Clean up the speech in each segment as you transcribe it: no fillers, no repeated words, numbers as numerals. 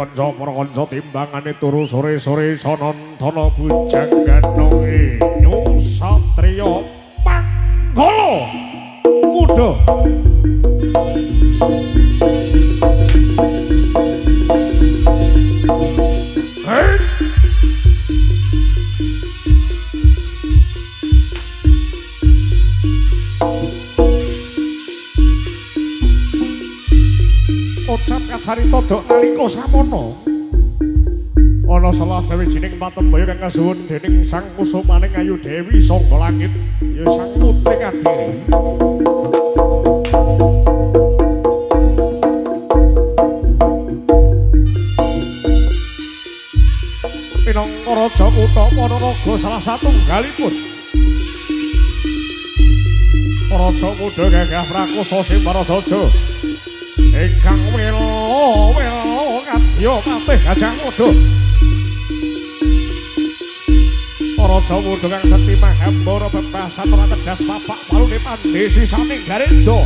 Kanca para kanca timbangane turu sore-sore sanantana bujangganonge Nusatriya Manggala Muda. Ucap kacarita dok nalika samono ana salah sawijining patembaya kang kasuwun dening Sang Kusumaning Ayu Dewi saka langit ya Sang Putri Kadiri. Minangka raja kutha Panaraga salah satunggalipun raja muda gagah prakosa Sembaradaja ingkang welo kadya patih Gajah Mada. Raja muda kang sekti mahambara bebasan ora tegas papak palune pandesi saning Garendra.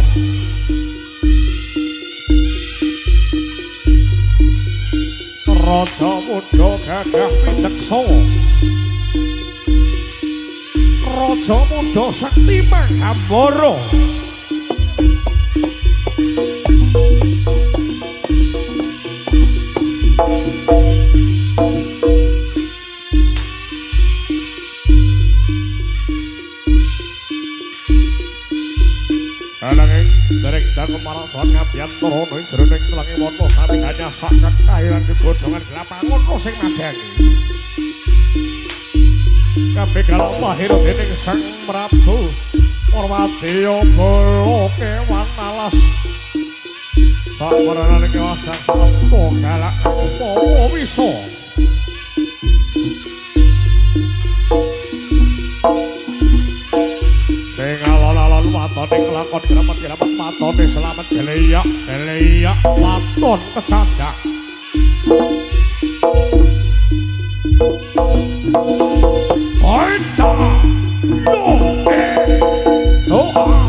Raja muda gagah pideksa. Raja muda sekti mahambara. Derek dangu marang soal ngabian torono ing jroning telangi wana sami hanya sak kekairan digodhongan gelapangun sing madangi. Kabeh kalong lahir dening Sang Prabu Parwadya bala kewan alas. Sakwarane kewasan sapa galak apa wisa. Matone kelakon gramet matone selamat geleyak waton kecandak. Aita no oh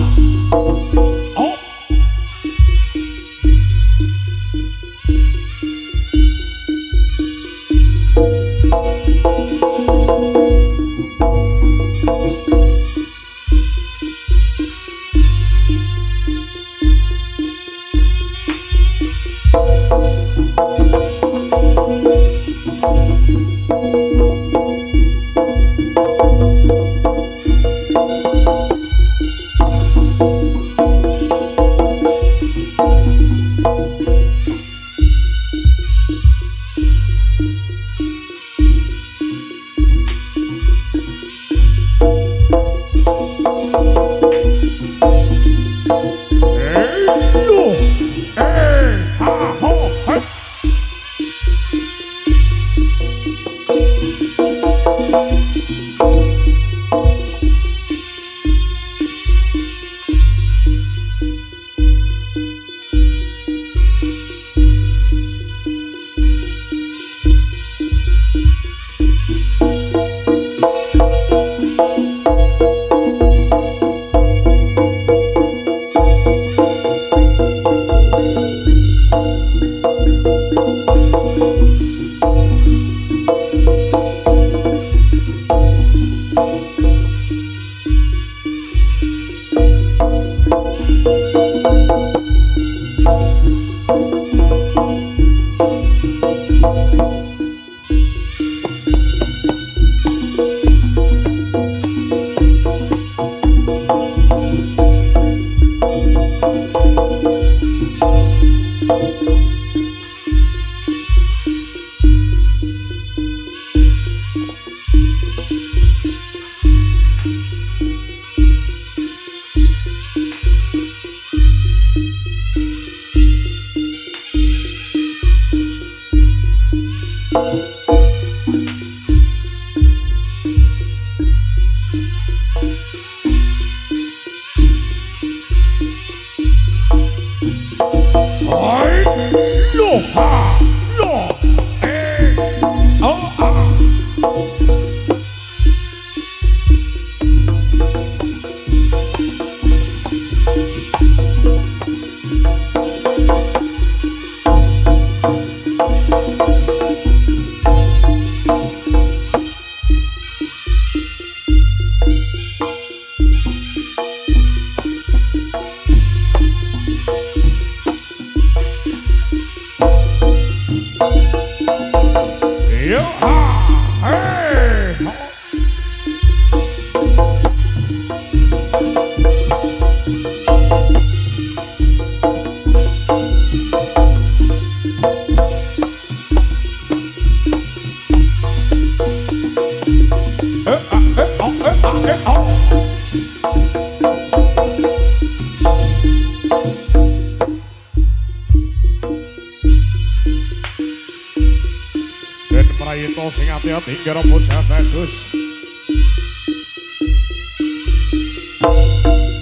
Prayito sing ati-ati kira bocah bagus.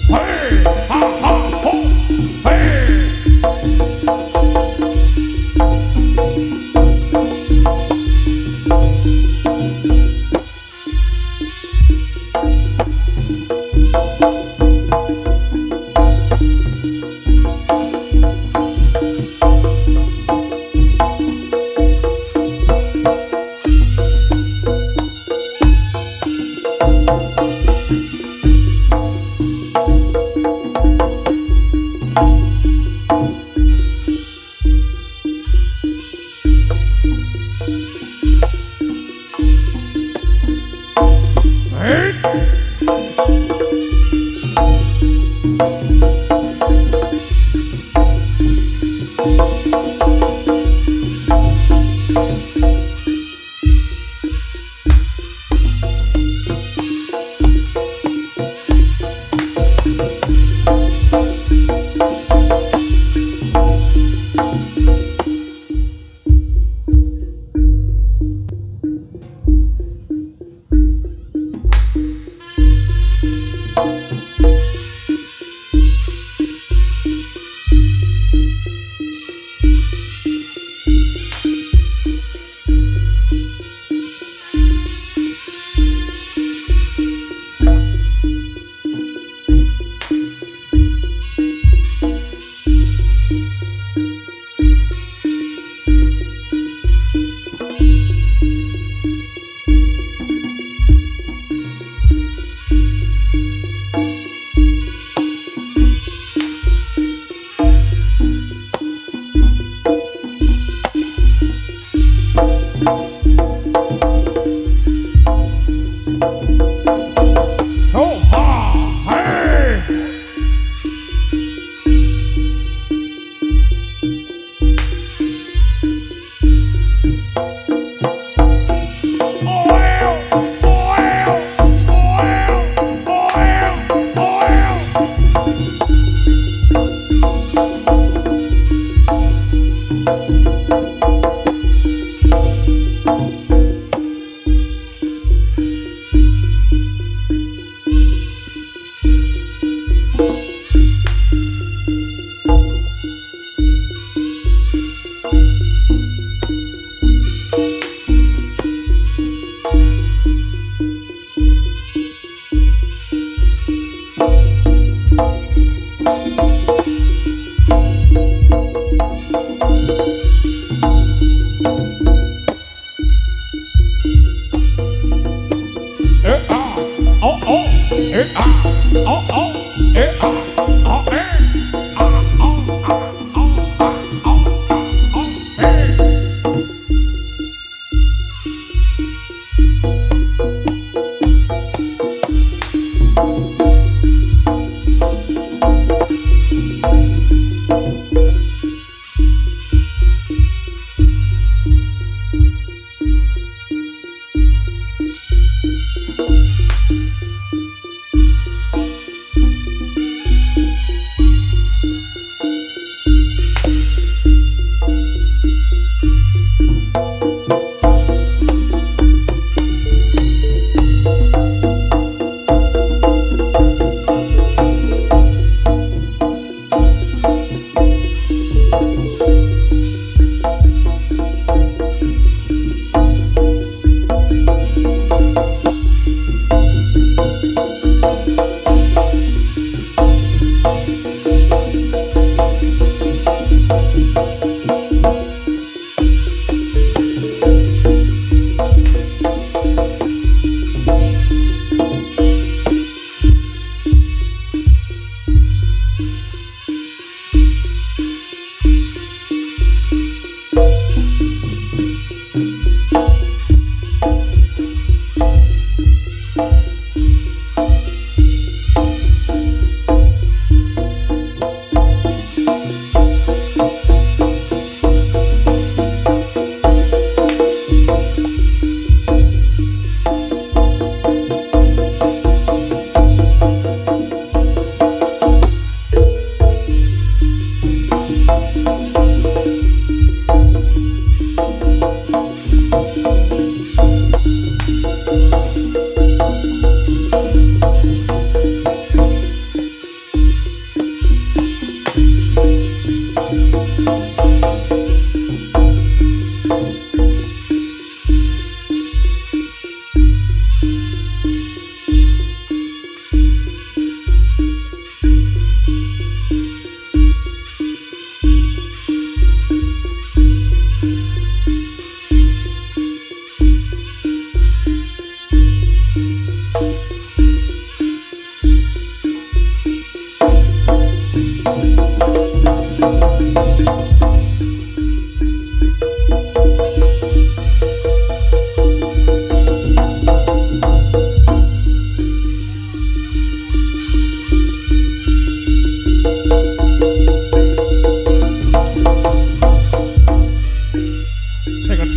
Hei, ha ha ho. Hei.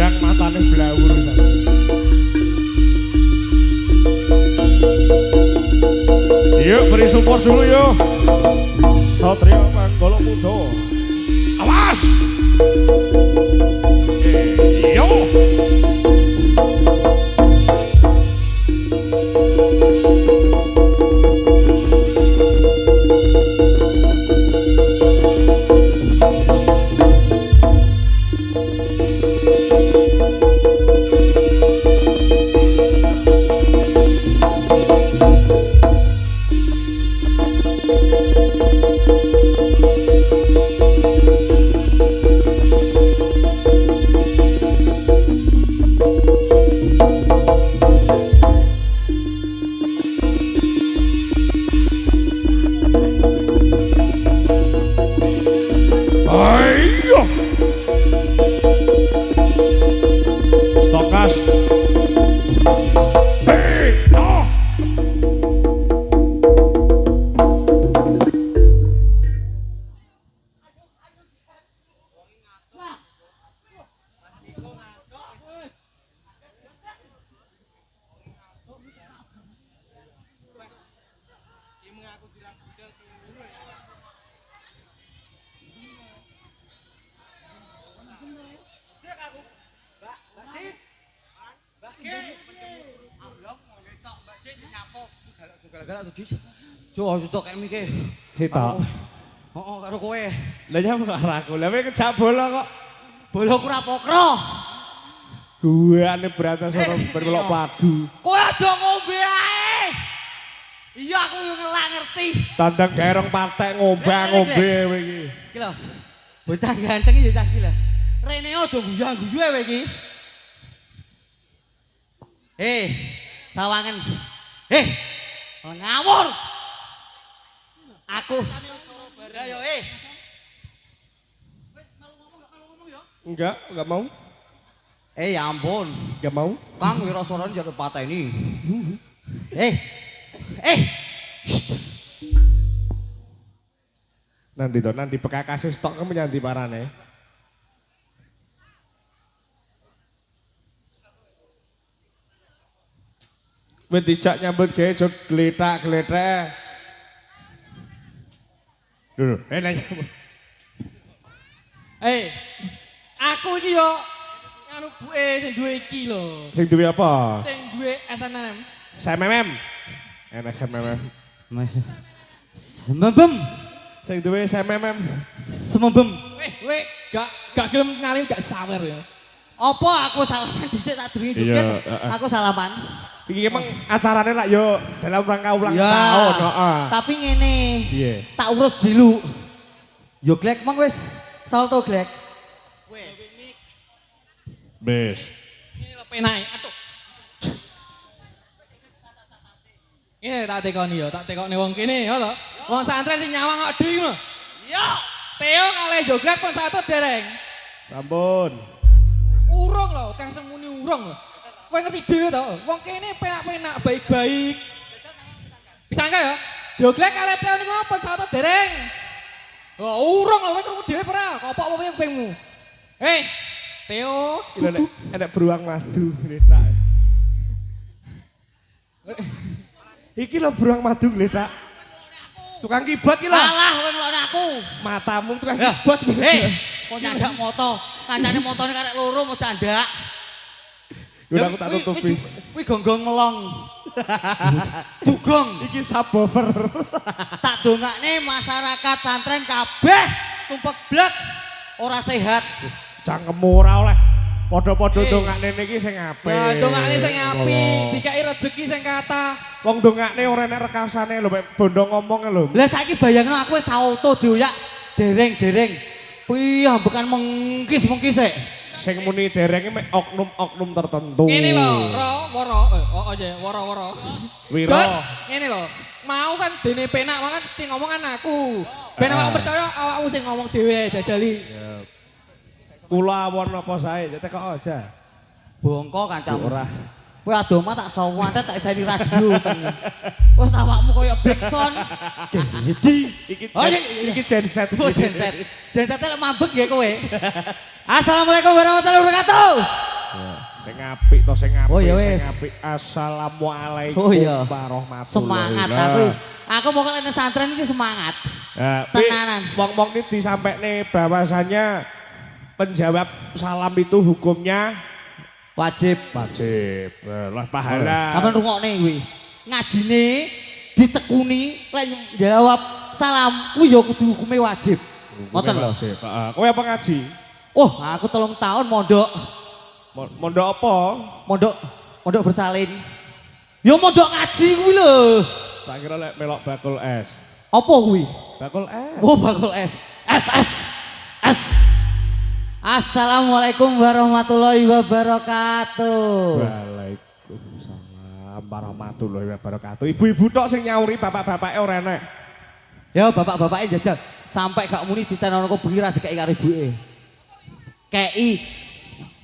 Girang matane blawur. Yuk beri support dulu yuk. Satria Manggala Muda. Awas. Yo. Jo cocok kayak miki. Sitok. Heeh, karo kowe. Lah nyapa karo aku. Lah kowe kejak bola kok. Bola ku ora pokro. Guane Bratasana bermelok padu. Kowe aja ngombe ae. Iya aku yo ngelak ngerti. Tandang gerong patek ngombe kowe iki. Iki lho. Bocah ganteng iki cah iki lho. Rene aja guyang-guyu kowe iki. Sawangen. Ngawur. Aku. Ayo, Enggak mau. Ya ampun. Enggak mau. Kang Wiraswara jatuh pateni. Nanti bekakase stok kamu nyanti parane. Wis dijak nyambut gawe jog gletak-gletek. Lho, nanya. Aku iki yo anu buke sing duwe iki lho. Sing duwe apa? Sing duwe SNM. SMM. Enak SMM. Semembem. Sing duwe SMM. Semembem. Gak gelem ngalim gak sawer ya. Apa aku salaman dhisik tak durunge Iya, Aku salaman. Iki emang acarane lak yo dalam rangka ulang Ya, tahun, heeh. Tapi ngene. Piye? Tak urus dulu. Yo glek mang wis. Salto glek. Bes. Ini lho penake. Aduh. Ini tak tekoni wong kene ya to. Wong santren sing nyawang kok dhewe lho. Iya. Teo kalih joglek pun satu dereng. Sampun. Urung lho, kang semuni urung lho. Kowe ngerti dhewe to, wong kene penak-penak baik-baik. Bisa enggak ya? Joglek kalih Teo niku pun satu dereng. Oh, urung lho, kowe krungu dhewe ora? Kopok apa kupingmu? Teo, Enak beruang madu gletak. Iki lho beruang madu gletak. Tukang kibat iki lho. Alah kowe ngelokno aku. Matamu tukang kibat iki. Kok nyandak moto. Kancane motone karek loro mau candak. Udah aku tak tutupi. Kuwi gonggong melong. Dugong. Iki subwoofer. Tak dongakne masyarakat santren kabeh tumpek blek ora sehat. Cangkemmu ora oleh. Padha-padha dongakne niki sing apik. ya dongakne sing apik, dikai rezeki sing kathah. Wong dongakne ora enek rekasane lho, bondo ngomong lho. Lah saiki bayangno aku wis auto dioyak dereng-dereng. Kuwi ambekan mengkis-mengkis sik. Sing muni derenge mek oknum-oknum tertentu. Ngene lho, woro. Wiro. Terus ngene lho, mau kan dene penak mangan sing ngomong kan aku. Ben awakmu percaya awakmu sing ngomong dhewe jajali. Kula awon apa sae, teko aja. Bongko kancamu. Ora. Kowe adoma tak sawan tak iseni radio. Wes awakmu koyo Backson. Iki genset. Genset lek mambek ya kowe. Assalamualaikum warahmatullahi wabarakatuh. Sing apik to sing apik. Oh, ya sing wis. apik. Assalamualaikum Oh, iya. warahmatullahi Semangat aku pokoknya ning santren iki semangat. Tenanan. Wong-wong ini disampaikan bahwasannya penjawab salam itu hukumnya Wajib. wajib. Lah pahala. Sampeyan rungokne kuwi. Ngajine ditekuni lek jawab salam kuwi ya kudu hukume wajib. Ngoten lho. Heeh. Kowe apa ngaji? Oh, aku 3 tahun mondok. Mondok apa? Mondok bersalin. Ya mondok ngaji kuwi lho. Tak kira lek melok bakul es. Apa kuwi? Bakul es. Oh, bakul es. Es. Assalamualaikum warahmatullahi wabarakatuh. Waalaikumsalam warahmatullahi wabarakatuh. Ibu-ibu tok sing nyauri bapak-bapake ora enek. Ya bapak-bapake jajal sampai gak muni ditenono kok bengi ra dikeki karo ibuke.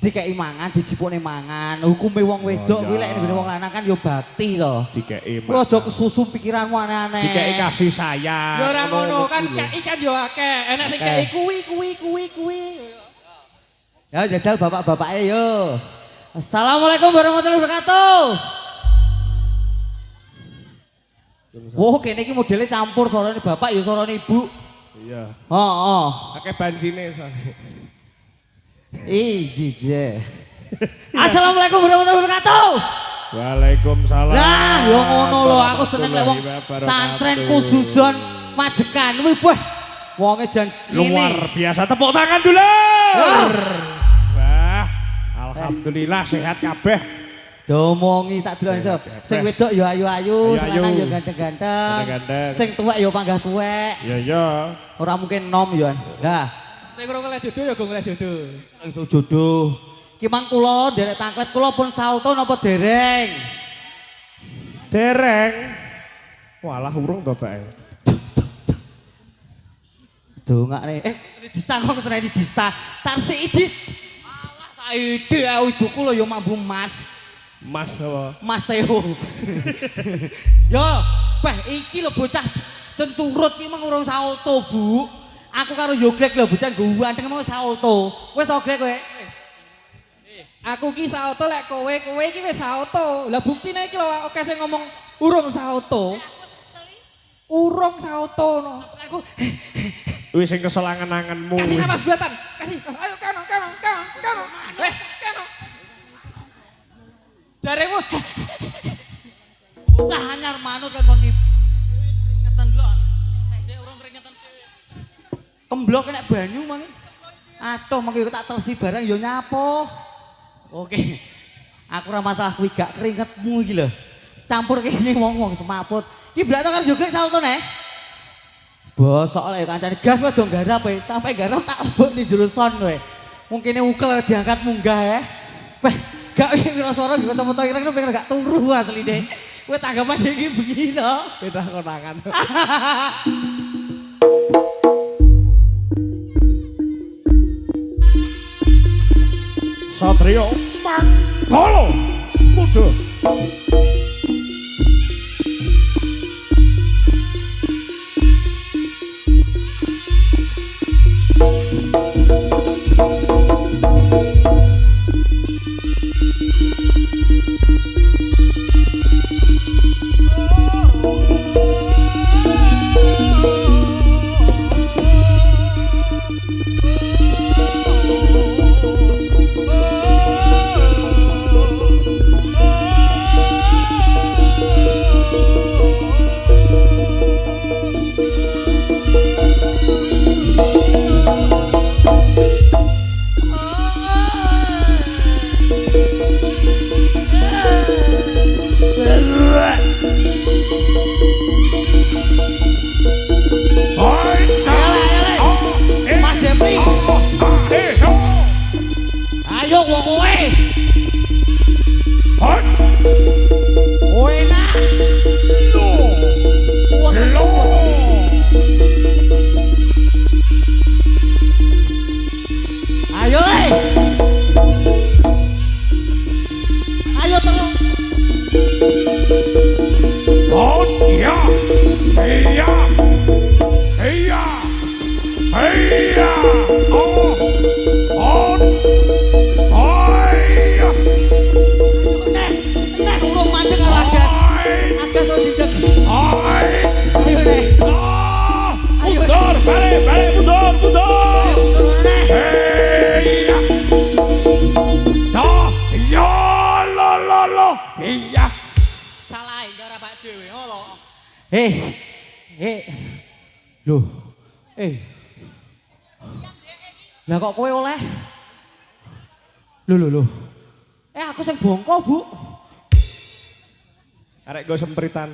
Dikeki mangan, dijipukne mangan. Hukume wong wedok kuwi lek ngene wong lanang kan ya bakti to. Dikeki. Kuwi aja kesusu pikiranmu aneh-aneh. Dikeki kasih sayang. Ya ora ngono kan kei kan yo akeh. Enak sing kei kuwi. Ya jajal bapak-bapake yo. Assalamualaikum warahmatullahi wabarakatuh. Wah, kene iki modele campur suarane bapak ya suarane ibu. Iya. Heeh. Akeh bancine soalnya. Jije. Assalamualaikum warahmatullahi wabarakatuh. Waalaikumsalam. Lah, yo ngono lho, aku seneng lek wong santren khususon majekan kuwi wah. Wonge jan Luar biasa, tepuk tangan dulu. Wah, alhamdulillah sehat kabeh. Domongi tak delok iso. Sing wedok yo ayu-ayu, sing lanang yo Ganteng-ganteng. ganteng-ganteng. Sing tuwek yo panggah tuwek. Iya. Ora mungkin nom yo. Lah, Sing ora oleh jodoh ya go oleh jodoh. itu jodoh. Ki mang kula derek tangklet kula pun salto napa dereng? Dereng. Walah urung to, Pak. Dongakne. Dista kok keseneni dista. Tarsi idit. Alah tak ide aku ibuku lho yo mambu Mas. Mas apa? Mas Teo. Yo, Beh, iki lho bocah cencurut ki mang urung salto, Bu. Aku karo Yoglek lho bocah ganteng mau salto. Wis to Glek kowe? Aku ki sauto lek kowe iki wis sauto. Lah buktine iki lho oke sing ngomong urung sauto. Urung sauto no. Aku Wis sing kesel angen-angenmu. Kasih nafas buatan. Kasih. Ayo kano. Kano. Jaremu. bocah anyar manut kan kon keringetan lho. Nek dhek urung keringetan kemblok nek banyu mang. Atuh mengko tak tersi barang ya nyapo. Oke. Aku ora masalah kuwi gak keringetmu iki lho. Campur kene wong-wong semaput. Iki blak karo joglek sauto nek. Bosok lek kancane gas wae do garap e. Sampai garap tak lebok ning jero son kowe. Mungkine ukel diangkat munggah ya. Weh, gak kira suara di foto-foto kira-kira pengen gak turu asline. Kowe tanggapan iki begini to. Beda konangan. Satrio Manggolo Muda. Mas Jepri. Ayo wong kowe. Kowe nak. Ayo le. Ayo terus. Hey! Loh. Lah kok kowe oleh? Loh. Aku sing bongko, Bu. Arek go sempritan.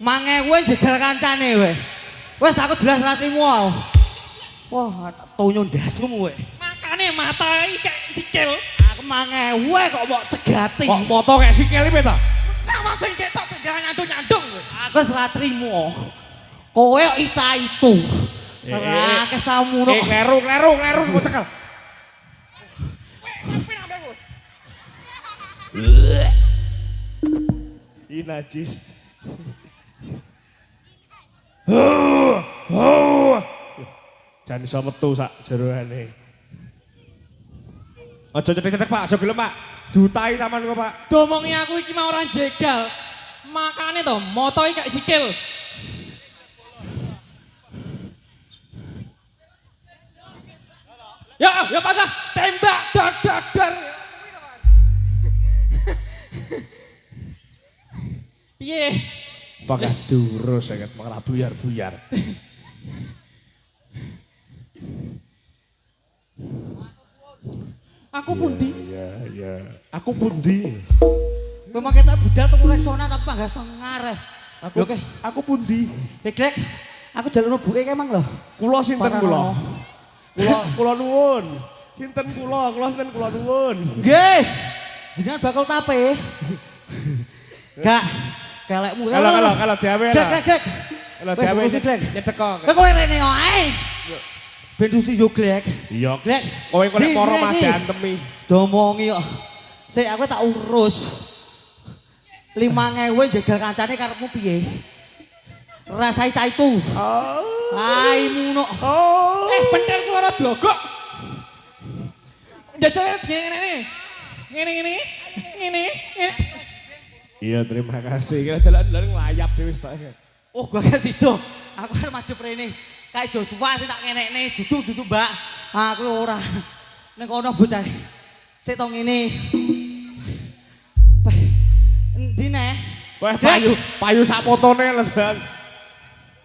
Mangewe jegal kancane we. Wes aku jelas ratimu. Wah, tonyo ndasmu we. Makane mata iki kayak dicil. Aku mangewe kok mau cegati. Kok moto kayak sikil iki ta? Lama ben ketok bendahan nyandung-nyandung kowe. Aku wis ra trimo. Kowe kok ita itu. Ora kesamuno. Kleru mau cekel. Ini najis. Jangan iso metu sak jeroane. Aja cedek-cedek Pak, aja gelem Pak. Dutai sampean kok Pak. Domongi aku iki mau ora jegal. Makane to moto iki gak sikil. Ya patah tembak dar. Piye? Pakai durus sangat malah buyar. Aku pundi? Ya. Aku pundi. Memang kita budal tuku reksona tapi enggak sengar. Aku pundi. Grek, aku jalur buke emang lho. Kula sinten kula? Kula nuwun. Sinten kula nuwun. Nggih. Jenengan bakal tape. Gak kelekmu Kalau diawe lah. Grek. Kalau diawe nyedek kok. Kowe rene ae. Ben dusi yo Grek. Iya. Grek, Kowe kok nek para madantemi. Domongi kok. Sik aku tak urus. 5.000 jagal kancane karepmu piye? Rasai ta itu. Aimu no. Bener ku ora blogok. Jajal ngene. Iya, terima kasih. Kita dalan-dalan nglayap dhewe tok. Oh, gua kan situ. Aku kan madhep rene. Kayak Joshua sih tak ngenekne, duduk Mbak. Aku ora. Ning kono bocah. Sik to ngene. Endi neh? Wah, payu sak fotone lho, Bang.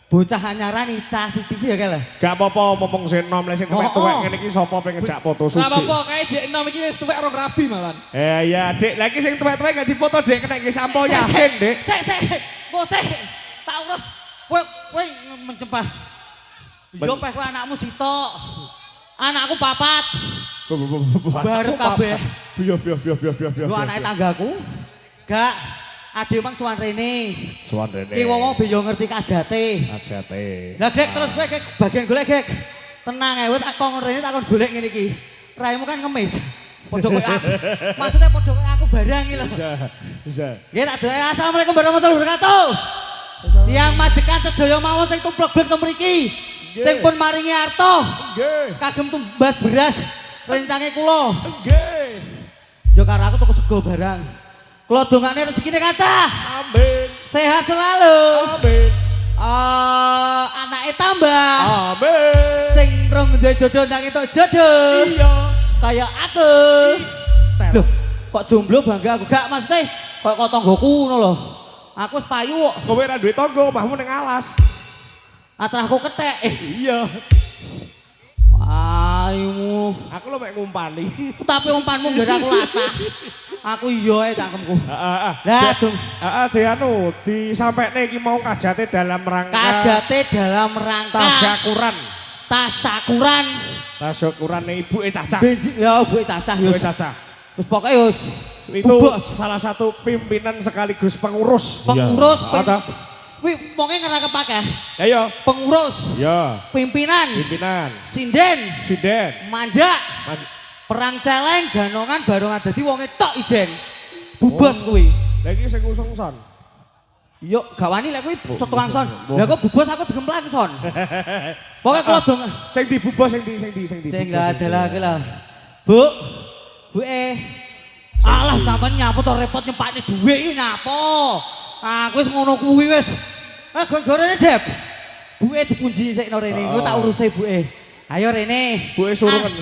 Bocah anyaran Ita Siti ya kale. Gak apa-apa momong senom lek sing tuwek ngene iki sapa pengen ngejak foto suci. Gak apa-apa kae Dek Enom iki wis tuwek rong rabi malan. Iya, Dik. Lah iki sing tuwek-tuwek gak dipoto, Dik. Kena iki sampo Yasin, Dik. Sik. Bose. Tak urus. Kowe mencempah. Yo peh kowe anakmu sitok. Anakku papat. Baru kabeh. Biyo. Lu anake tanggaku. Gak ade mang suwan rene. Ki wong ben yo ngerti kajate. Lah Gek terus kowe bagian golek Gek. Tenang ae wis tak kon rene tak kon golek ngene iki. Raimu kan ngemis. Podho koyo aku. Maksudnya podho koyo aku barang iki lho. Bisa. Nggih tak doa assalamualaikum warahmatullahi wabarakatuh. Tiang majekan sedaya mawon sing tumplek-blek teng mriki. Sing pun maringi arta. Nggih. Kagem tumbas beras rencange kula. Nggih. Yo karo aku tuku sego barang. Kula dongane rezekine kathah. Amin. Sehat selalu. Amin. Anake tambah. Amin. Sing rong duwe jodoh nang entuk jodoh. Iya. Kayak aku. Loh, kok jomblo bangga aku gak mesti kok tanggoku ngono lho. Aku wis payu kok. Kowe ora duwe tangga, omahmu ning alas. Atrahku kethek. Iya. Ayumu. Aku lho mek ngumpani. Tapi umpanmu ngger aku latah. Aku iya ae cangkemku. Heeh. Lah dong. Heeh, dianu disampekne iki mau kajate dalam rangka Kajate dalam rangka tasyakuran. Tasyakurane ibuke Cacah. Ya ibuke Cacah ya. Ibuke Cacah. Wis pokoke ya Itu salah satu pimpinan sekaligus pengurus. Pengurus. Ada. Kuwi wonge ngerangkep akeh. Ayo. Pengurus. Ya. Pimpinan. Sinden. Manja. Perang celeng ganongan bareng dadi wonge tok ijen. Bubos kuwi. Lah iki sing ngusung son. Yo gak wani lek kuwi setuang son. Lah kok bubos aku digemplang son. Pokoke kula dong. Sing dibubos sing di. Sing gak adalah iki lah. Bu. Alah sampean nyapu to repot nyempakne dhuwit iki nyapo. Aku wis ngono kuwi wis. Gorene Jeb. Buke dikunci sik no rene. Engko tak uruse buke. Ayo Rene. Buke surungan.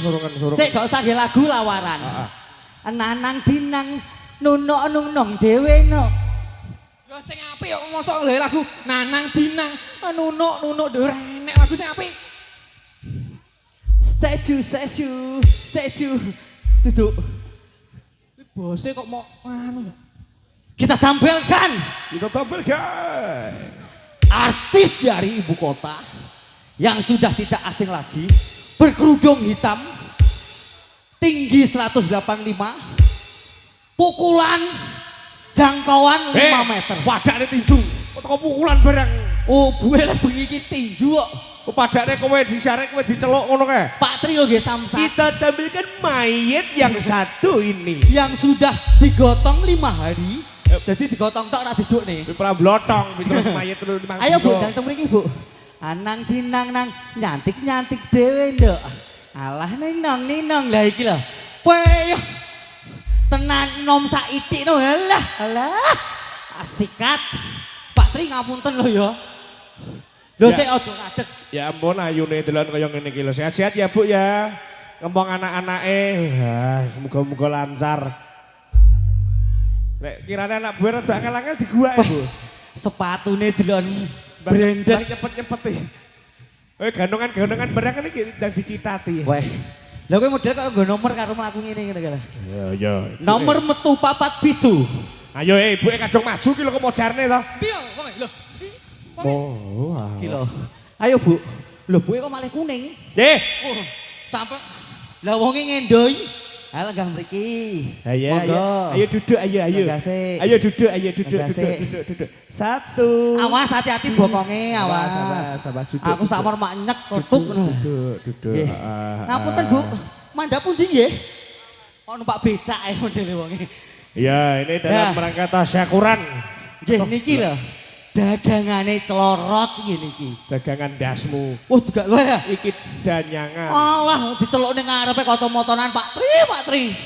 Sik gak usah nggih lagu lawaran. Nanang dinang nunok nunong dhewe no. Ya sing apik kok mosok lho lagu Nanang Dinang nunuk dhewe enek lagu sing apik. Seju. Duduk. Iki bose kok mau anu. Kita tampilkan artis dari ibu kota yang sudah tidak asing lagi, berkerudung hitam, tinggi 185, pukulan jangkauan 5 meter. Padakne tinju. Kok pukulan barang. Oh, gue lah bengi iki tinju kok. Padakne kowe disarek kowe diceluk ngono kae. Pak Trio nggih samsat. Kita tampilkan mayat yang satu ini. Yang sudah digotong 5 hari. Jadi digotong tok ora duduk nih. Kuwi prablotong terus mayit terus mang. Ayo Bu, dateng mriki Bu. Anang dinang nang nyantik dhewe nduk. Alah ninong lah iki lho. Kowe yo tenan nom saitik no alah. Asikat. Pak Tri ngapunten lho ya. Lho sik aja ngadeg. Ya ampun ayune delon kaya ngene iki lho. Sehat-sehat ya Bu ya. Ngempong anak-anake. Muga-muga lancar. Lek kirane anak buah rada angel-angel diguwak Bu. Sepatune delon branded Nyepet-nyepet iki. Gandongan barang iki ndang dicitati. Weh. Lah kowe model kok nggo nomor karo mlaku ngene lho. Ya. Nomor metu 47. Ayo ibuke kadung maju ki lho kok mojarne to. Ndi yo wong lho. Oh. Iki lho. Ayo Bu. Lho buke kok malah kuning. Nggih. Sampai lah wonge ngendoi. Ayo gang mriki. Ayo duduk ayo. Makasih. Ayo duduk. Makasih. Satu. Awas hati-hati bokonge, awas. Sabar duduk. Aku samar mak nyek kotuk ngono. Duduk. Nggih. Ngapunten Bu. Mandhap pundi nggih? Ono Pak becak ae modele wonge. Ya, ini dalam rangka tasyakuran. Nggih niki lho. Dagangane celorot iki niki. Dagangan dasmu. Oh, juga lho ya. Iki danyangan. Allah diceluk ning ngarepe kacamataan Pak Tri.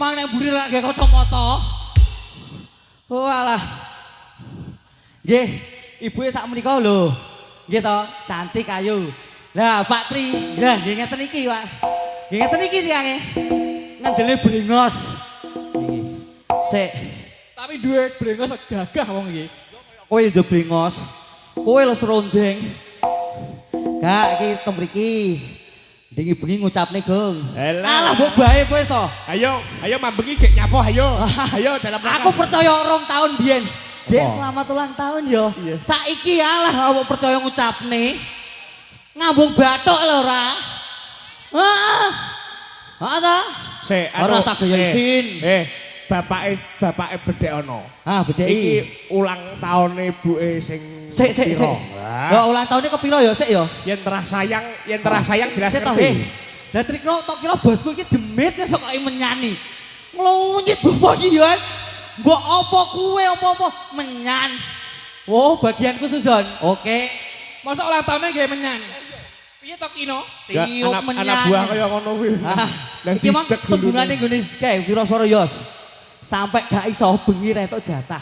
Mang nek mburi lak nggae kacamata. Oh alah. Nggih, ibuke sak menika lho. Nggih to, cantik ayu. Lah Pak Tri, lah nggih ngeten iki, Pak. Nggih ngeten iki tiange. Ngandele brengos. Niki. Sik. Tapi duwe brengos gagah wong iki. Kowe yo brengos. Kowe lho serondeng. Kak iki temriki. Dingi bengi ngucapne, Gong. Alah mbok bae kowe to. Ayo mambengi gek nyapo ayo. Ayo dalam rangka. Aku percaya 2 tahun biyen. Dek selamat ulang tahun yo. Saiki alah mbok percaya ngucapne. Ngambung bathuk lho ora. Heeh. Heeh ta? Sik, ora sak gaya isin. Bapake bedhek ono. Ah, bedhek Iki ulang tahun ibuke sing Sik. Ya ulang tahunnya kepiro ya sik ya? Yen terah sayang jelas Sik to, ngerti. Lah trikno tok kira bosku iki demit ya kok menyani. Nglunyit bapak iki ya. Mbok apa kuwe apa-apa menyan. Oh, bagian khususon. Oke. Masa ulang tahunnya nggih menyan. Piye to Kino? Tiup menyan. Anak buah kaya ngono kuwi. Iki mang sembungane nggone kae Wiraswara Yos. Sampai gak iso bengi retok jatah.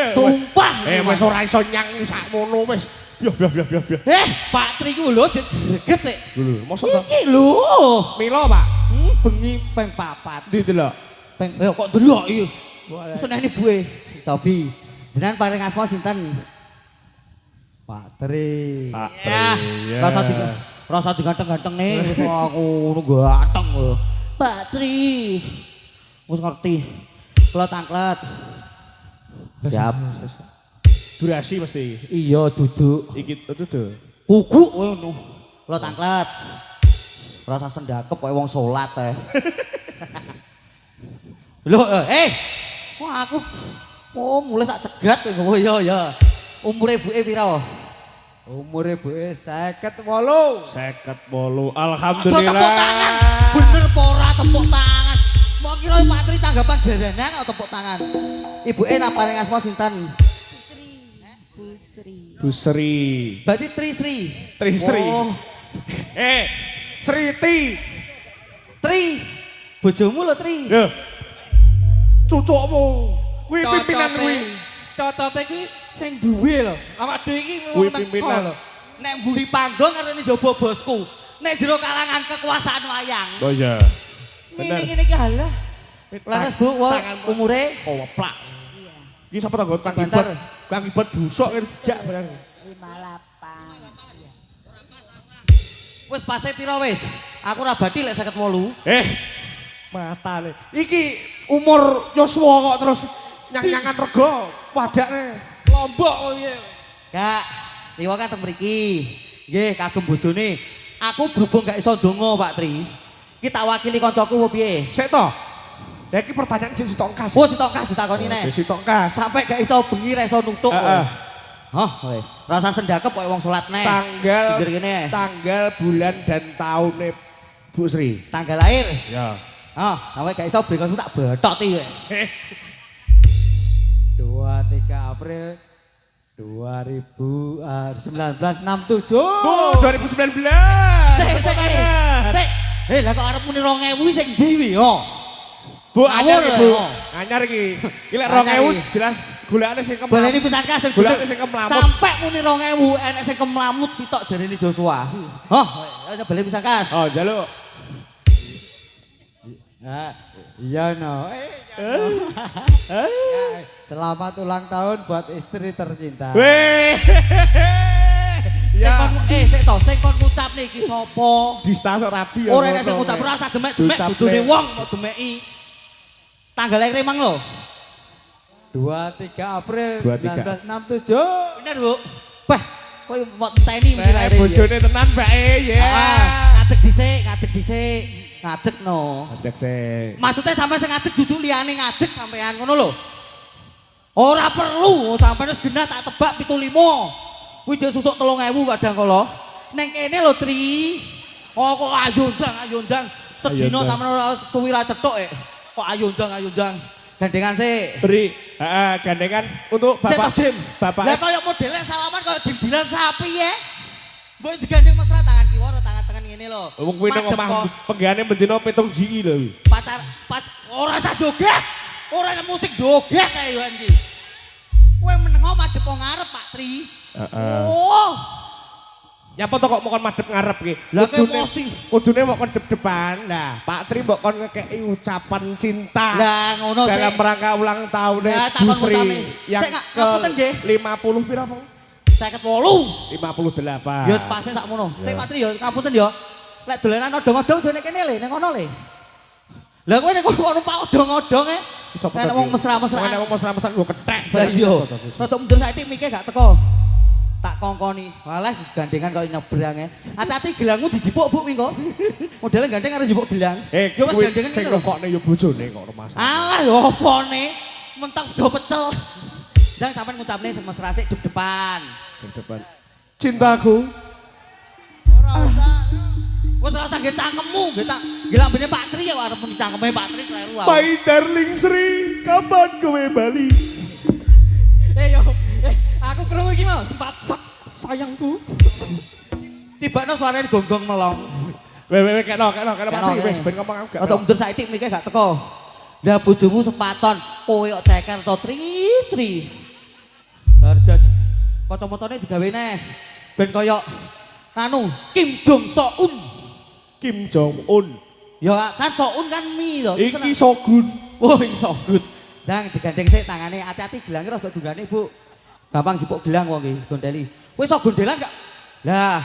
Sumpah. Wis ora iso nyang sakmono wis. Yo. Pak Tri ku lho greget sik. Lho, mosok to? Iki lho. Milo, Pak. Bengi peng 4. Ndi delok? Peng kok delok iki. Seneni buwe. Cobi. Jenengan paring asma sinten? Pak Tri. Rasa diganteng-ganteng nih. Wis aku ngono ganteng lho. Pak Tri. Wis ngerti. Klet angklet. Siap. Durasi mesti. Iya duduk. Iki duduk. Kuku ngono. Klet angklet. Rasa sendakep koyo wong salat teh. Lho, kok aku mulai tak cegat kowe ya. Umure ibuke pira? Umure ibuke 58. 58. Alhamdulillah. Tepuk tangan. Bener apa ora tepuk tangan? Mau kira Pak Tri tanggapan dadanan atau tepuk tangan? Ibuke nang paring asma sinten? Busri. Berarti Trisri. Oh. Sriti. Tri. Bojomu lho Tri. Lho. Cucukmu. Kuwi pimpinan kuwi. Cocote kuwi sing duwe lho. Awak dhewe iki Kuwi pimpinan. lho. Nek mburi panggung karo ini jowo bosku. nek jero kalangan kekuasaan wayang. Oh iya. Bener. Ngene iki halah. Laras Bu, umure Koplak. Iki sapa tanggo Kang Banter. Ibet? Kang Ibet busuk kene dijak barang. 58. wis pase pira wis? Aku ora badi lek 58. Matane. Iki umur Yoswa kok terus nyang-nyangan rego wadakne. Lombok kok piye. Kak, liwa kan teng mriki. Nggih, kagem bojone. Aku berhubung gak iso ndonga, Pak Tri. Ki tak wakili kancaku apa piye? Sik to. Lah iki pertanyaan sing sitongkas. Oh, ditongkas ditakoni neh. Sitongkas. Sampai gak iso bengi ra iso nutuk. Heeh. Hah, kowe. Rasa sendakep koyo wong salat neh. Tanggal Pikir kene. tanggal bulan dan tahunnya Bu Sri. Tanggal lahir. Ya. Hah, sampai gak iso brengosmu tak bethoti kowe. 23 April 1967. Bu, 2019. Sik. Lah kok arep muni 2000 sing ndi wi yo? Bu, anyar iki, Bu. Oh. Anyar iki. Iki lek Anyar 2000 iki. jelas golekane sing Baleni pisan kas Golekane sing kemlamut. Sampai muni 2000 enek sing kemlamut sitok jarene Joshua. Hah, ayo baleni pisan kas. Oh, jaluk. Ah, iya no. Selamat ulang tahun buat istri tercinta. Weh. Sing Ya. kon sik to, sing kon ngucapne iki sapa? Dista sok rapi ya. Ora enek sing ngucap ora usah demek-demek Ducap bojone le. wong kok demeki. Tanggal lahir emang lho. 23 April 23. 1967. Bener, Bu. Bah, kowe mau enteni mesti lahir. Bojone tenan Mbak ya. Ngadeg dhisik, ngadeg dhisik. Ngadeg no. Adek sik. Maksudnya sampai sing ngadeg duduk liyane ngadeg sampean ngono lho. Ora perlu sampean wis genah tak tebak 75. Kuwi jek susuk 3000 kadang kala. Neng kene lho Tri. Oh kok ayo ndang. Sedina ndang. sampean ora suwi ra cetuk kok ayo ndang. Gandengan sik. Beri, gandengan untuk Cek Bapak. to, Jim. Bapak. Lah koyo modele salaman koyo dim-dilan sapi ya. Mbok digandeng mesra tangan kiwa tangan tengen ngene lho. Wong kuwi nang Madhep omah kok. penggane bendina 7 GI lho. Pacar ora usah joget. Ora ada musik joget kae yo iki. Kowe menengo madhep kok ngarep Pak Tri. Heeh. Oh, Nyapa to kok mau kon madhep ngarep ki? Lah ke emosi. Kudune mau kon depan. Lah, Pak Tri mbok kon ngekeki ucapan cinta. lah ngono sih. dalam rangka ulang tahun Lah, Bu takon Sri utame. yang Sik, ngapunten, nggih. ke 50 pira apa? 58. 58. Yo pase sakmono. Sik Pak Tri yo ngapunten yo. Lek dolanan odong-odong jane kene le ning kono le. Lah kowe nek kok numpak odong-odong Nek wong mesra-mesra. Nek wong mesra-mesra nggo kethek. Lah iya. Rada mundur saiki mikir gak teko. Tak kongkoni. Walah gandengan kok nyebrang Hati-hati gelangmu dijipuk Bu mingko. Modele gandeng karo jipuk gelang. Yo Yo wis gandengan sing iki lho. rokokne yo bojone kok rumah sakit. Alah yo opone. Mentok sego pecel. Jang sampean ngucapne sing mesra sik dep depan. Di depan. Cintaku. Ora usah. Wes ora usah nggih cangkemmu, nggih tak nggih lambene Pak Tri ya arep muni cangkeme Pak Tri kleru. My darling Sri, kapan kowe bali? Yo, aku krungu iki mau sempat sayangku. Tibakno suarane gonggong melong. Weh kena Pak Tri wis ben ngomong aku gak. Atau mundur saiki mikir gak teko. Lah bojomu sepaton, kowe kok ceker to Tri. Harga kacamatane digawe neh. Ben koyo anu Kim Jong Seun. Kim Jong Un. Ya kan Seun kan mie to. Iki Shogun. Oh iso good. Dang digandeng sik tangane, hati-hati gelange rada dunggane Bu. Gampang jipuk gelang wong iki gondeli. Kowe iso gondelan gak? Lah,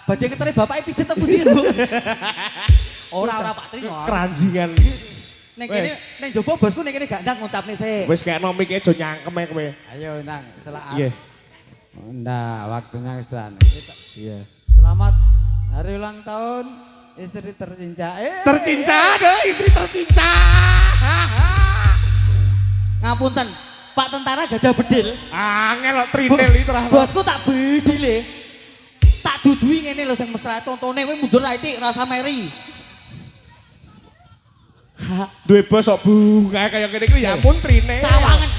badhe keteri bapake pijet apa ndi Bu? Ora Pak Tri. Keranjingan. Ning kene ning jowo bosku ning kene gak ndang ngucapne sik. Wis kekno mik aja nyangkem kowe. Ayo nang, selamat. Iya. Nah, waktunya sudah. Iya. Selamat hari ulang tahun istri tercinta. Tercinta deh, istri tercinta. Ngapunten, Pak Tentara Gajah Bedil. Angel kok trinil itu ra. Bosku tak bedile. Tak dudui ngene lho sing mesra contone kowe mundur saiki rasa meri. Duwe bos kok bunga kaya ngene iki ya ampun trine. Sawangan.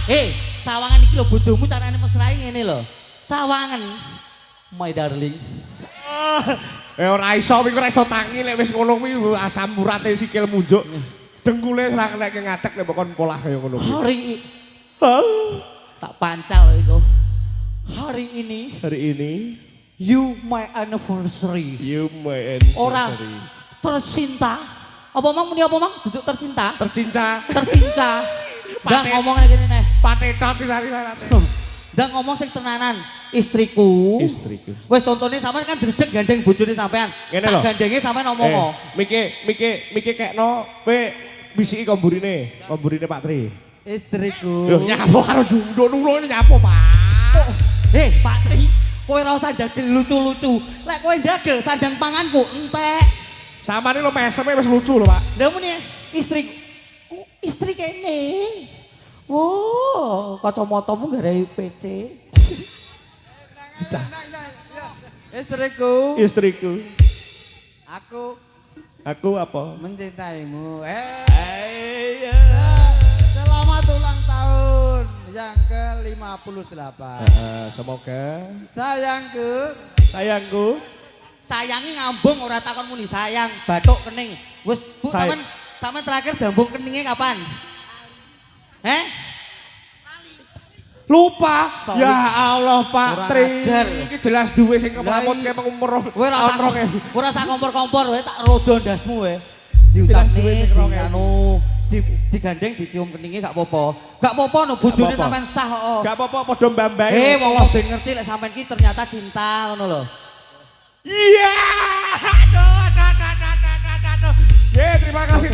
Sawangan iki lho bojomu carane mesrae ngene lho. Sawangan. My darling. Ora iso kuwi ora iso tangi lek wis ngono kuwi asam urate sikil munjuk. Dengkule ora kena ngatek nek kon polah kaya ngono kuwi. Hari tak pancal iku. Hari ini Hari ini You my anniversary. You my Orang anniversary. tercinta. Apa mang muni apa mang? Duduk tercinta. Tercinta. Tercinta. Dan Paten. ngomong lagi nih. Patetot sari-sari. Dan ngomong sing tenanan. Istriku. Istriku. Wes contohnya sampean kan dredeg gandeng bojone sampean. Ngene Tak lho. gandenge sampean ngomong. Miki kekno kowe bisiki komburine Pak Tri. Istriku. Loh nyapo karo dunduk-dunduk nyapo, Pak. Pak Tri, kowe ora usah dagel lucu-lucu. Lek kowe dagel sandang panganku entek. Samane lo meseme wis lucu lho, Pak. Lah muni istri kene. Wow, kacamatamu garai PC. Istriku. Istriku. Aku apa? mencintaimu. Ayo. Selamat ulang tahun yang ke-58. Semoga Sayangku. Sayangi ngambung ora takon muni sayang, batuk kening. Wis, Bu, sampean terakhir dambung keningnya kapan? lupa. Sorry. Ya Allah Pak Kurang Tri. ajar. Ini jelas duwe sing kemamut kayak umur. Kowe ora usah kompor-kompor kowe tak rodo ndasmu kowe. Jelas duwe Diutakne sing rong ewu. anu digandeng dicium keningnya gak apa-apa. Gak apa-apa no bojone apa-apa. sampean sah kok. Gak apa-apa padha mbambae. Wong ben ngerti lek sampean ki ternyata cinta ngono lho. Iya. Aduh. Ya, terima kasih.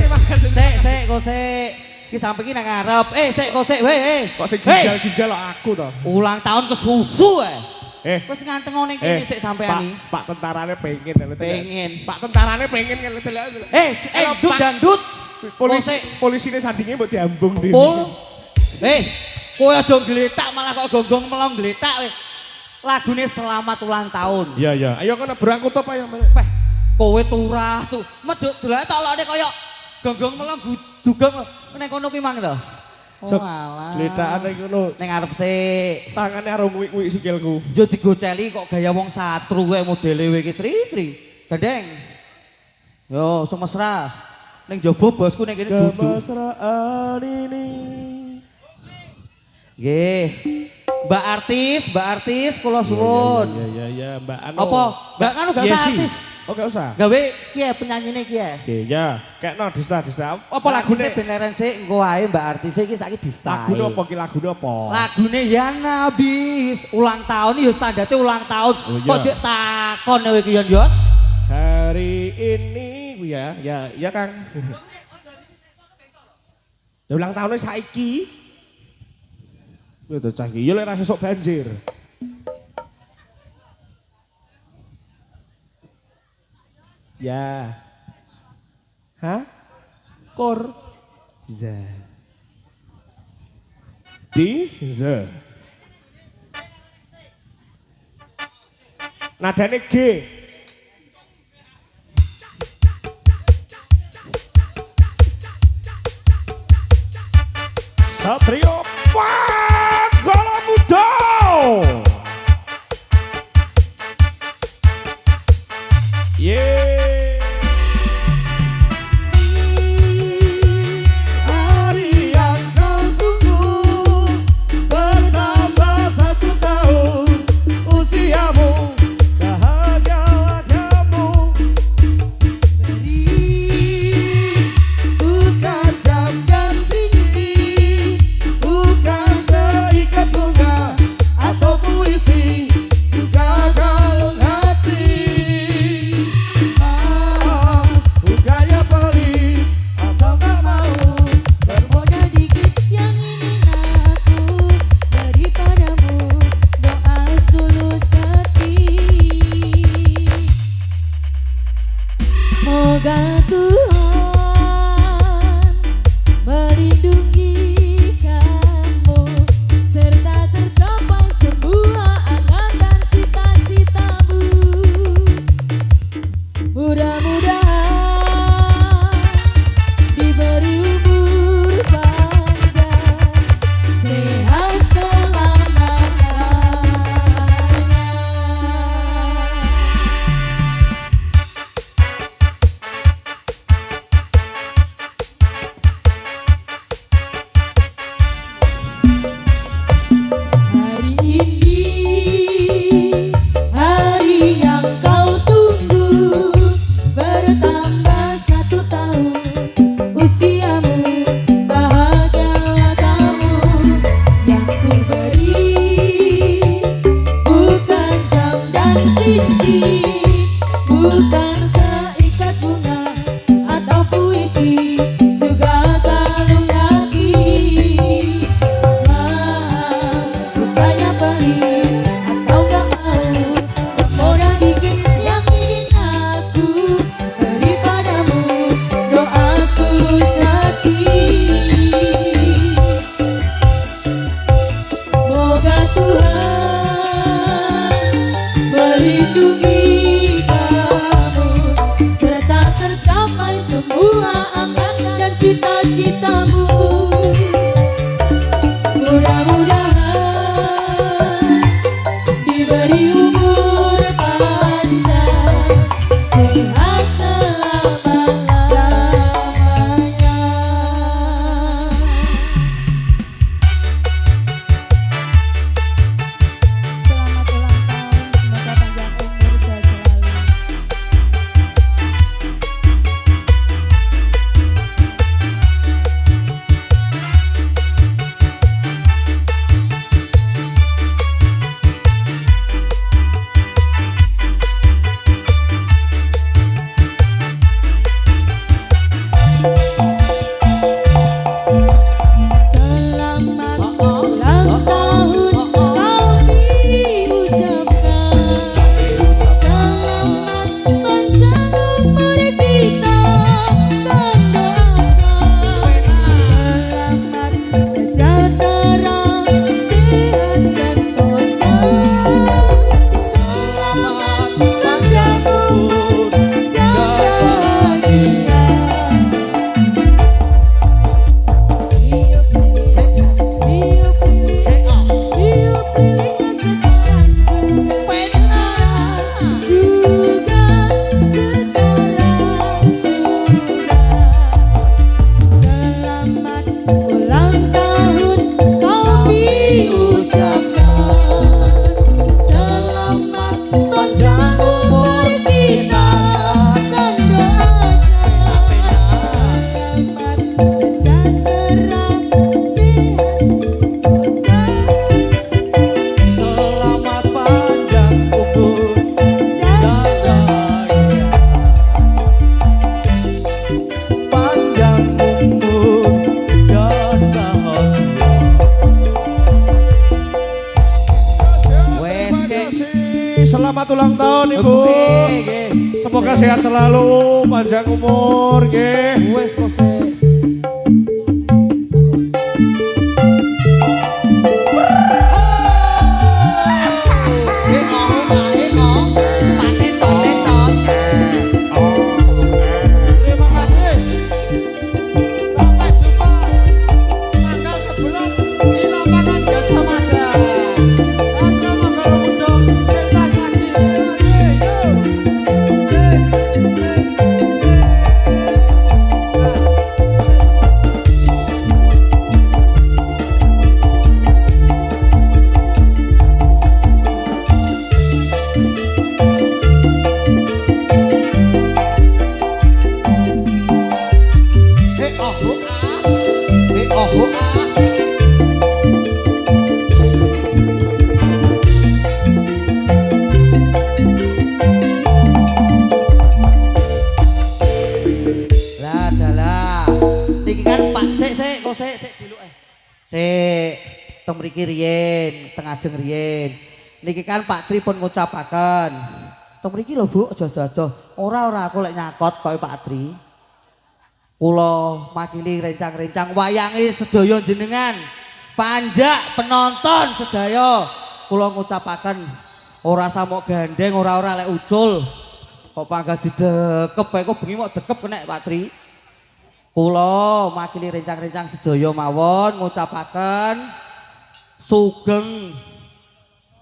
Sik, kok sik. Ki sampe ki nang ngarep. Sik, kok sik, weh. Kok sing ginjal aku toh. Ulang tahun kesusu Eh. Wis nganteng ngene kene sik sampean iki. Pak tentarane pengen lho. Pengen. Pak tentarane pengen kan lho. Dut dangdut. Polisine sandinge mbok diambung dhewe. Pul. Kowe aja gletak malah kok gonggong melong gletak weh. Lagune selamat ulang tahun. Iya. Ayo kena berangkut apa ya? Weh, kowe turah tuh. Medhuk delok tolone koyo gonggong melong dugong ning kono kuwi mang to. Sok alah. gletakane ngono. Ning arep sik. Tangane karo nguwik-nguwik sikilku. Yo digoceli kok gaya wong satru kowe modele kowe iki tri. Gandeng. Yo, sok mesra. Ning jaba bosku ning kene duduk. Kemesraan ini. Nggih. Mbak artis kula suwun. Iya, Mbak Anu. Apa? Mbak Anu gak usah artis. Oh, gak usah. Gawe kiye penyanyine kiye. Oke, ya. Kekno dista. Apa lagune? Beneran sik engko wae Mbak artis iki saiki distai. Lagune apa ki lagune apa? Lagune ya Nabis. Ulang tahun ya standarte ulang tahun. Oh, iya. Kok jek takon kowe ki Yos? Hari ini ya Kang. Ya ulang tahunnya saiki. Lho to cah iki ya lek ra sesuk banjir. Ya. Hah? Kor. This is a. Nadane G. Satrio Pagala Muda. Yeah. Hari yang kau tunggu bertambah 1 tahun usiamu, bahagialah kamu. Bukan jam dan cincin, bukan seikat bunga atau puisi, juga kalung hati. Bukannya pelit atau gak mau Bermoda dikit yang ingin aku daripadamu, doa tulus hati. Moga Tuhan melindungi kamu serta tercapai semua angan dan cita-citamu. Mudah-mudahan diberi umur panjang, sehat selamanya. selamat ulang tahun Ibu. Nggih. Semoga sehat selalu, panjang umur, nggih. Wes kok sik. Teng mriki riyen, teng ajeng riyen. Niki kan Pak Tri pun ngucapaken. Teng mriki lho Bu, aja dadoh. Ora aku lek nyakot koyo Pak Tri. Kula makili rencang-rencang wayange sedaya jenengan. Panjak penonton sedaya. Kula ngucapaken ora samok gandeng, ora lek ucul. Kok panggah didekep bae kok bengi mok dekep kenek Pak Tri. Kula makili rencang-rencang sedaya mawon ngucapaken sugeng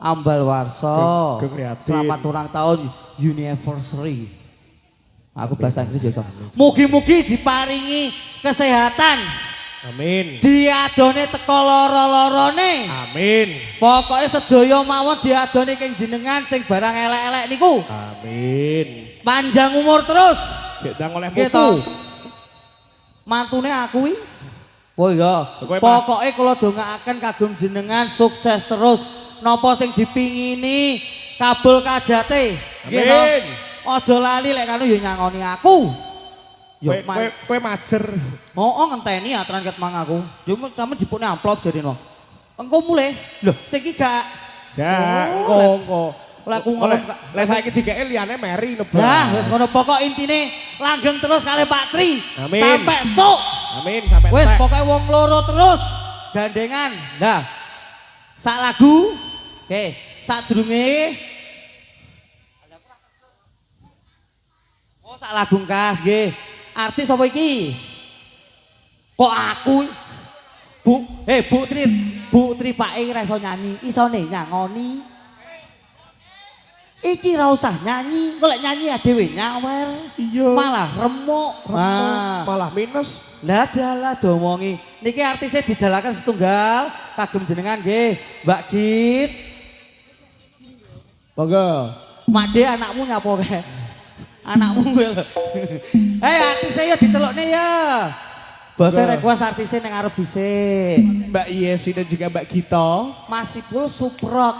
ambal warsa. Selamat ulang tahun anniversary. Aku bahasa Inggris ya. Mugi-mugi diparingi kesehatan. Amin. Diadone teko lara-larane. Amin. Pokoke sedaya mawon diadone keng jenengan sing barang elek-elek niku. Amin. Panjang umur terus. Gek ndang oleh Gitu. putu. Mantune aku iki. Oh iya. Pokoke kula dongaaken kagem jenengan sukses terus. Napa sing dipingini kabul kajate. Amin. Aja lali lek kanu ya nyangoni aku. Kowe majer. Oh ngenteni aturan ket mang aku. Yo sampe dipune amplop jarino. Engko mulih. Lho, sing iki gak. Ya, Oh, engko. Lek aku ngomong Lek saiki dikeke liyane meri nebak. Nah, wis ngono pokok intine langgeng terus kali Pak Tri. Amin. Sampai sok. Amin sampai Wis entek. pokoke wong loro terus gandengan. Nah. Sak lagu. Oke, sadurunge Oh, sak lagu kas nggih. Artis apa iki? Kok aku Bu Tri Pak E ora iso nyanyi, isone nyangoni. Iki ra usah nyanyi, kok lek nyanyi ya dhewe nyawer. Iya. Malah remuk. Malah minus. Lah dalah domongi. Niki artisnya didalakan setunggal kagem jenengan nggih, Mbak Git. Monggo. Mak De anakmu nyapa kae? Anakmu kuwi lho. Hei artisnya ya dicelukne ya. Bose request artisnya ning arep dhisik. Mbak Yesi dan juga Mbak Gita. Masih full suprot.